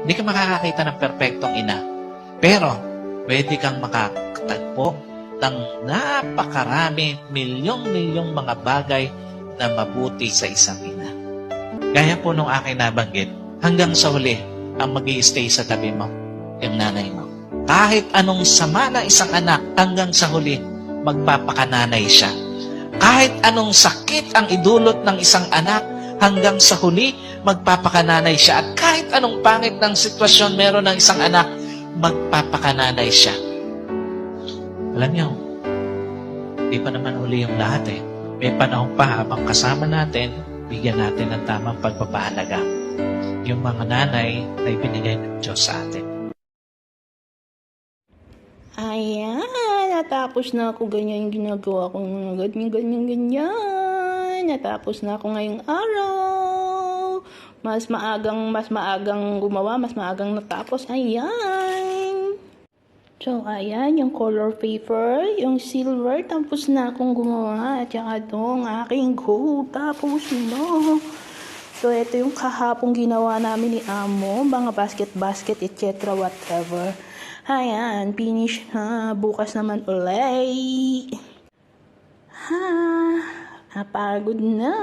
Hindi ka makakakita ng perpektong ina. Pero, pwede kang makatagpo ng napakarami, milyong-milyong mga bagay na mabuti sa isang ina. Gaya po nung aking nabanggit, hanggang sa huli, ang mag-i-stay sa tabi mo, yung nanay mo. Kahit anong sama na isang anak, hanggang sa huli, magpapakananay siya. Kahit anong sakit ang idulot ng isang anak, hanggang sa huli, magpapakananay siya. At kahit anong pangit ng sitwasyon meron ng isang anak, magpapakananay siya. Alam niyo, di pa naman huli yung lahat eh. May panahon pa habang kasama natin, bigyan natin ng tamang pagpapahalaga. Yung mga nanay na ibinigay ng Diyos sa atin. Ayan, natapos na ako ganyan yung ginagawa ko. Ganyan. Natapos na ako ngayong araw. Mas maagang gumawa, mas maagang natapos. Ayan. So, ayan, yung color paper, yung silver, tapos na akong gumawa. At saka itong aking gold, tapos na. So, ito yung kahapong ginawa namin ni Amo, mga basket, etc. whatever. Ayan, finish na. Bukas naman ulit. Napagod na.